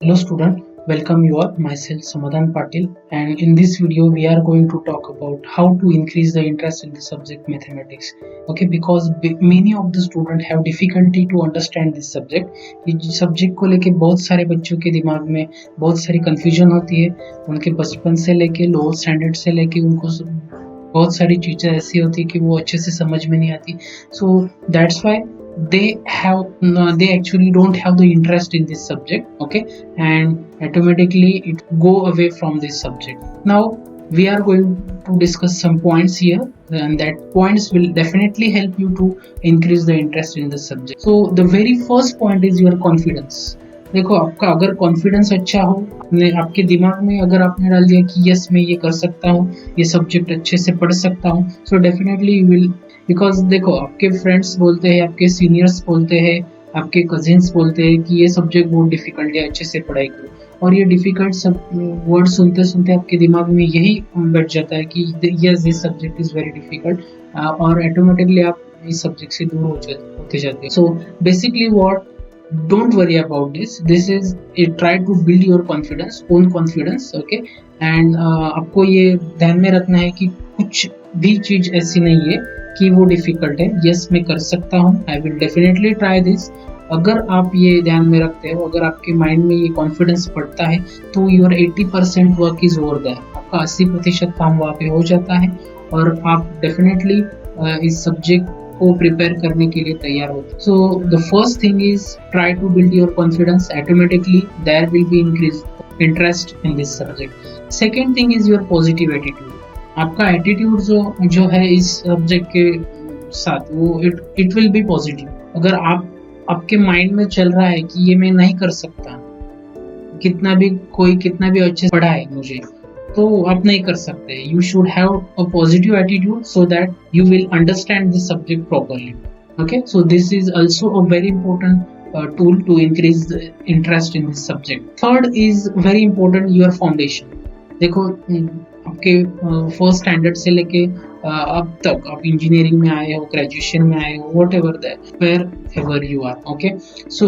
Hello student, welcome you all. Myself Samadhan Patil, and in this video we are going to talk about how to increase the interest in the subject mathematics. Okay, because many of the student have difficulty to understand this subject. इस subject को लेके बहुत सारे बच्चों के दिमाग में बहुत सारी confusion होती है. उनके बचपन से लेके लोअर स्टैंडर्ड से लेके उनको बहुत सारी चीजें ऐसी होती है कि वो अच्छे से समझ में नहीं आती. So that's why they actually don't have the interest in this subject, okay, and automatically it go away from this subject. Now we are going to discuss some points here, and that points will definitely help you to increase the interest in the subject. So the very first point is your confidence. देखो, आपका अगर confidence अच्छा हो, आपके दिमाग में अगर आपने डाल दिया कि यस मैं ये कर सकता हूँ, ये सब्जेक्ट अच्छे से पढ़ सकता हूँ, so definitely you will. Because देखो, आपके फ्रेंड्स बोलते हैं, आपके सीनियर्स बोलते हैं, आपके कजिन्स बोलते हैं कि ये सब्जेक्ट बहुत डिफिकल्ट है, अच्छे से पढ़ाई करो, और ये डिफिकल्ट सब वर्ड सुनते सुनते आपके दिमाग में यही बैठ जाता है कि yes this subject is very difficult, और ऑटोमेटिकली आप इस सब्जेक्ट से दूर होते जाते हैं. So basically what, don't worry about this is try to build your own confidence, okay, and आपको ये ध्यान में रखना है कि कुछ भी चीज ऐसी नहीं है कि वो डिफिकल्ट है. यस मैं कर सकता हूँ, I will definitely try this. अगर आप ये ध्यान में रखते हो, अगर आपके माइंड में ये कॉन्फिडेंस बढ़ता है, तो your 80% work is over there. आपका 80% काम वहाँ पे हो जाता है और आप डेफिनेटली इस सब्जेक्ट को प्रिपेयर करने के लिए तैयार होते. So the first thing is try to build your confidence. Automatically there will be increase interest in this subject. Second thing is your positive attitude. आपका एटीट्यूड जो है इस सब्जेक्ट के साथ, वो इट विल बी पॉजिटिव. अगर आपके mind में चल रहा है कि ये मैं नहीं कर सकता, कितना भी अच्छे से पढ़ा है मुझे, तो आप नहीं कर सकते. You should have a positive attitude so that you will understand this subject properly. Okay, so this is also a very important tool to increase the interest in this subject. Third is very important, your foundation. देखो, आपके first standard से लेके अब तक आप engineering में आए हो, ग्रेजुएशन में आए हो, whatever that, wherever you are, okay, so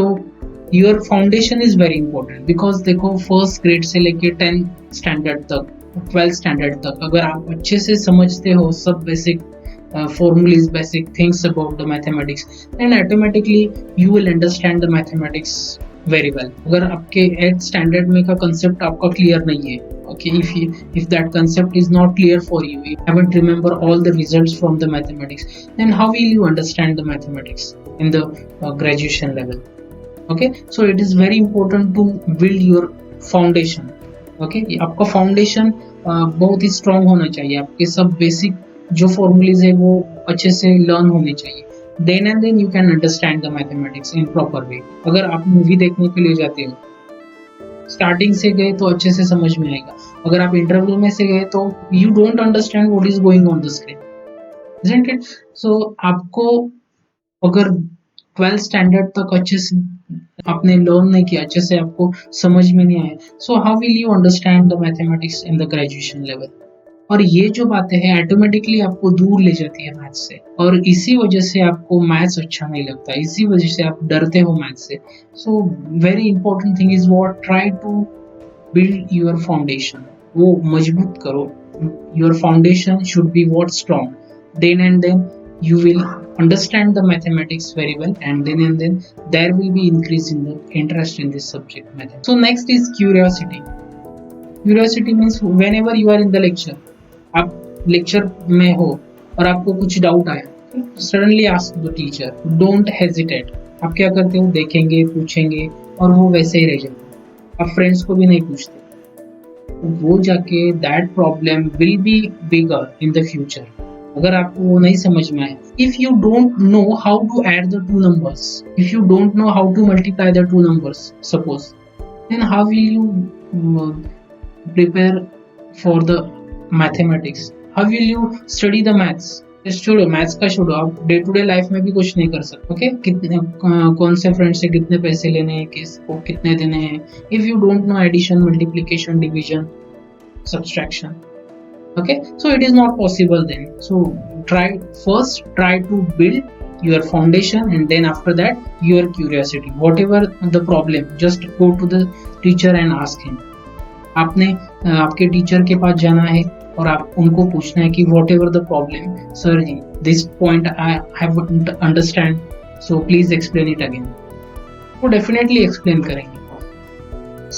your foundation is very important. Because देखो, फर्स्ट ग्रेड से लेके 10th स्टैंडर्ड तक, 12th स्टैंडर्ड तक अगर आप अच्छे से समझते हो सब basic formulas, basic things about the mathematics, then automatically you will understand the mathematics very well. अगर आपके 8th standard में का concept आपका clear नहीं है, okay, if that concept is not clear for you, you haven't remember all the results from the mathematics, then how will you understand the mathematics in the graduation level? Okay, so it is very important to build your foundation. Okay, आपका foundation बहुत ही strong होना चाहिए. आपके सब basic जो formulas है वो अच्छे से लर्न होने चाहिए. Then and then you can understand the mathematics in proper way. अगर आप मूवी देखने के लिए जाते हो, स्टार्टिंग से गए तो अच्छे से समझ में आएगा. अगर आप इंटरवल में से गए तो you don't understand what is going on the screen, isn't it? So आपको अगर 12th स्टैंडर्ड तक अच्छे से आपने लर्न नहीं किया, अच्छे से आपको समझ में नहीं आया, so how will you understand the mathematics in the graduation level? और ये जो बातें हैं ऑटोमेटिकली आपको दूर ले जाती है मैथ्स से, और इसी वजह से आपको मैथ्स अच्छा नहीं लगता, इसी वजह से आप डरते हो मैथ्स से. So very important thing is what, try to build your foundation. वो मजबूत करो. Your foundation should be what strong. Then and then you will understand the mathematics very well, and then there will be increase in the interest in this subject mathematics. So next is curiosity. Curiosity means whenever you are in the lecture, आप lecture में हो और आपको कुछ doubt आया, suddenly ask the teacher, don't hesitate. आप क्या करते हो, देखेंगे, पूछेंगे, और वो वैसे ही रह जाते. आप फ्रेंड्स को भी नहीं पूछते, वो जाके that problem will be bigger in the future. अगर आपको वो नहीं समझ में आए, if you don't know how to add the two numbers, if you don't know how to multiply the two numbers suppose, then how will you prepare for the mathematics? How will you study the maths? छोड़ो maths का, छोड़ो, आप day to day life में भी कुछ नहीं कर सकते. ओके, कितने कौन से फ्रेंड से कितने पैसे लेने हैं, किसको कितने देने हैं, if you don't know addition, multiplication, division, subtraction. Okay, so it is not possible then. So try to build your foundation, and then after that your curiosity. Whatever the problem, just go to the teacher and ask him. आपने आपके teacher के पास जाना है और आप उनको पूछना है कि what ever the problem sir, this point I have understand, so please explain it again. वो डेफिनेटली एक्सप्लेन करेंगे,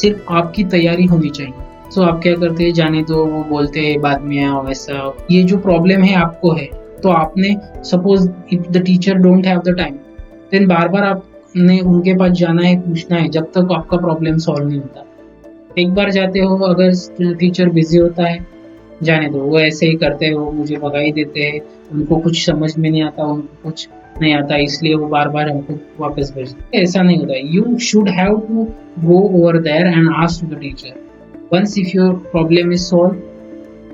सिर्फ आपकी तैयारी होनी चाहिए। सो आप क्या करते हैं, जाने दो, वो बोलते हैं बाद में आओ वैसा। ये जो प्रॉब्लम है आपको है, तो आपने suppose if the teacher don't have the time, then बार बार आपने उनके पास जाना है, पूछना है, जब तक आपका प्रॉब्लम सॉल्व नहीं होता। एक बार जाते हो, अगर टीचर बिजी होता है, जाने दो, वो ऐसे ही करते हो, मुझे भगा ही देते हैं, उनको कुछ समझ में नहीं आता, उनको कुछ नहीं आता, इसलिए वो बार बार हमको वापस भेजते। ऐसा नहीं होता। You should have to go over there and ask the teacher. Once if your problem is solve,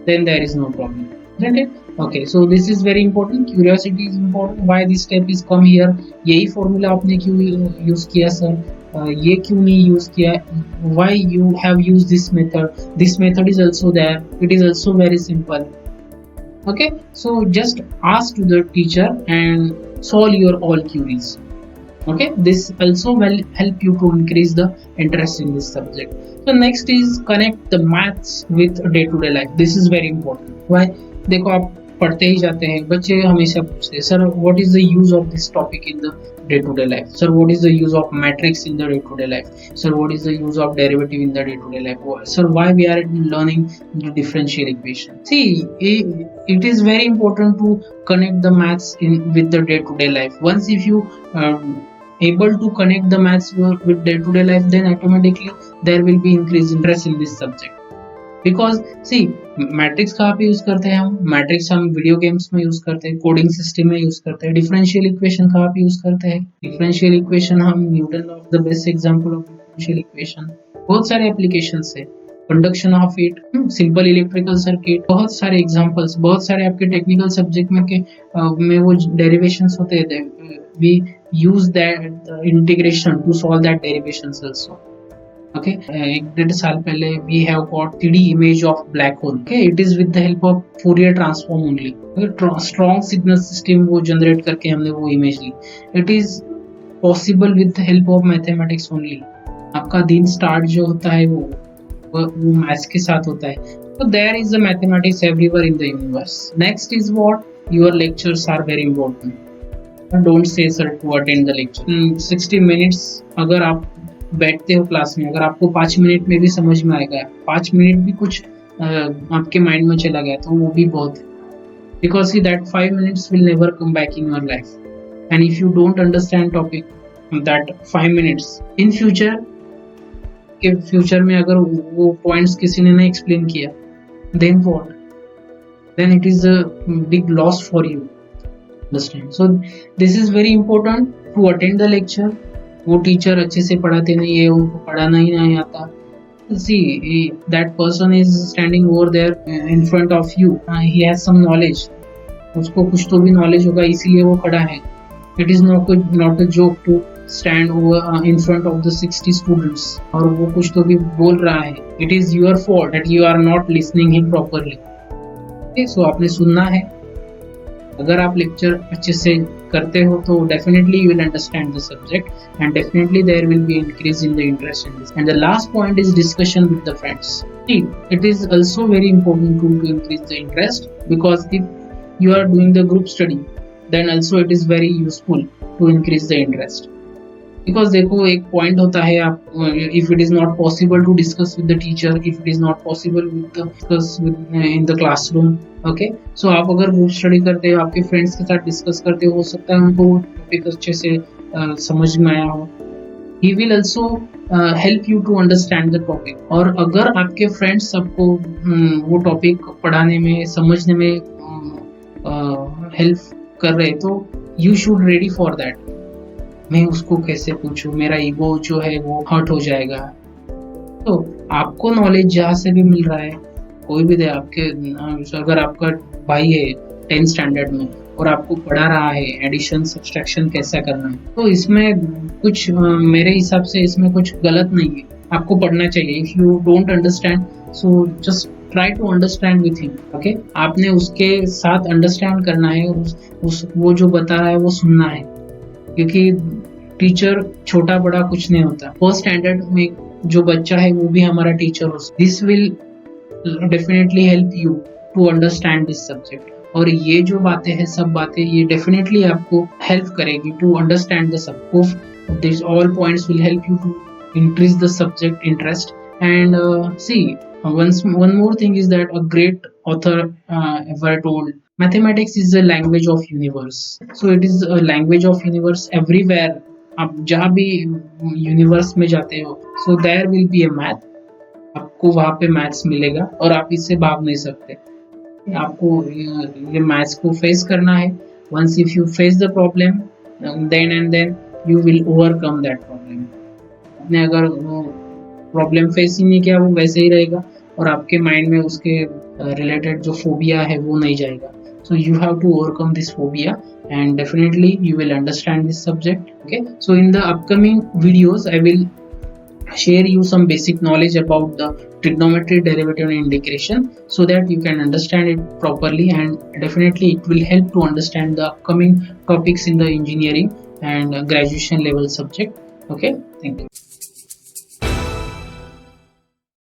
then there is no problem, isn't it? Okay, so this is very important. Curiosity is important. Why this step is come here? यही formula आपने क्यों use किया sir, ये क्यों नहीं use किया? Why you have used this method? This method is also there. It is also very simple. Okay, so just ask to the teacher and solve your all queries. Okay, this also will help you to increase the interest in this subject. So next is connect the maths with day-to-day life. This is very important. Why? देखो, आप पढ़ते ही जाते हैं, बच्चे हमेशा पूछते हैं, sir what is the use of this topic in the day to day life, sir what is the use of matrix in the day to day life, sir what is the use of derivative in the day to day life, sir why we are learning the differential equation. See, it is very important to connect the maths in with the day to day life. Once if you able to connect the maths with day to day life, then automatically there will be increased interest in this subject. Because see, matrix कहाँ पे use करते हैं हम? Matrix हम video games में use करते हैं, coding system में यूज करते हैं। डिफरेंशियल इक्वेशन कहाँ पे यूज करते हैं? डिफरेंशियल इक्वेशन हम Newton law of the best example of differential equation. बहुत सारे एप्लीकेशंस है, conduction of heat, simple electrical circuit, बहुत सारे एग्जांपल्स, बहुत सारे आपके टेक्निकल सब्जेक्ट में वो डेरिवेशंस होते हैं। We use that integration to solve that derivations also. Okay, एक डेढ़ साल पहले we have got 3D image of black hole. Okay, it is with the help of Fourier transform only. Strong signal system वो generate करके हमने वो image Lee. It is possible with the help of mathematics only. आपका दिन start जो होता है वो maths के साथ होता है। So there is the mathematics everywhere in the universe. Next is what? Your lectures are very important. Don't say sir to attend the lecture. 60 minutes अगर आप बैठते हो क्लास में, अगर आपको 5 मिनट में भी समझ में आएगा, 5 मिनट भी कुछ आपके माइंड में चला गया, तो वो भी बहुत है। Because that 5 minutes will never come back in your life, and if you don't understand topic that 5 minutes in future में अगर वो पॉइंट्स किसी ने नहीं एक्सप्लेन किया, then what? Then it is a big loss for you. Understand? So this is very important to attend the lecture. वो teacher अच्छे से पढ़ाते नहीं है, उनको पढ़ाना ही नहीं आता। See, that person is standing over there in front of you. He has some knowledge. उसको कुछ तो भी knowledge होगा, इसीलिए वो खड़ा है। It is not a joke to stand over in front of the 60 students और वो कुछ तो भी बोल रहा है। It is your fault that you are not listening him properly. Okay, so आपने सुनना है। अगर आप लेक्चर अच्छे से करते हो तो definitely you will understand the subject and definitely there will be increase in the interest in this. And the last point is discussion with the friends. It is also very important to increase the interest, because if you are doing the group study then also it is very useful to increase the interest. Because देखो, एक point होता है, आप if it is not possible to discuss with the teacher, if it is not possible discuss in the classroom, okay, so आप अगर group study करते हो, आपके फ्रेंड्स के साथ डिस्कस करते हो सकता है उनको वो टॉपिक अच्छे से समझ में आया हो। He will also help you to understand the topic. और अगर आपके फ्रेंड्स आपको वो टॉपिक पढ़ाने में, समझने में हेल्प कर रहे, तो you should ready for that. मैं उसको कैसे पूछूं, मेरा ईगो जो है वो हर्ट हो जाएगा। तो आपको नॉलेज जहाँ से भी मिल रहा है, कोई भी दे, आपके अगर आपका भाई है 10th स्टैंडर्ड में और आपको पढ़ा रहा है एडिशन सब्सट्रैक्शन कैसा करना है, तो इसमें कुछ मेरे हिसाब से इसमें कुछ गलत नहीं है, आपको पढ़ना चाहिए। If you don't understand, so just try to understand with him. Okay, आपने उसके साथ अंडरस्टैंड करना है, वो जो बता रहा है वो सुनना है, क्योंकि टीचर छोटा बड़ा कुछ नहीं होता। फर्स्ट स्टैंडर्ड में जो बच्चा है वो भी हमारा टीचर हो। This will definitely help you to understand this subject. और ये जो बातें हैं, सब बातें ये डेफिनेटली आपको हेल्प करेगी टू अंडरस्टैंड द सब। This all points will help you to increase the subject interest. And see, one more thing is that a great author ever told, mathematics is a language of universe. So it is a language of universe everywhere. आप जहाँ भी universe में जाते हो, so there will be a math. आपको वहाँ पे maths मिलेगा और आप इससे भाग नहीं सकते। आपको ये मैथ्स को फेस करना है। once if you face the problem, then and then you will overcome that problem. आपने अगर प्रॉब्लम फेस ही नहीं किया, वो वैसे ही रहेगा और आपके माइंड में उसके रिलेटेड जो फोबिया है वो नहीं जाएगा। So you have to overcome this phobia and definitely you will understand this subject. Okay, so in the upcoming videos I will share you some basic knowledge about the trigonometry, derivative and integration, so that you can understand it properly, and definitely it will help to understand the upcoming topics in the engineering and graduation level subject. Okay, thank you.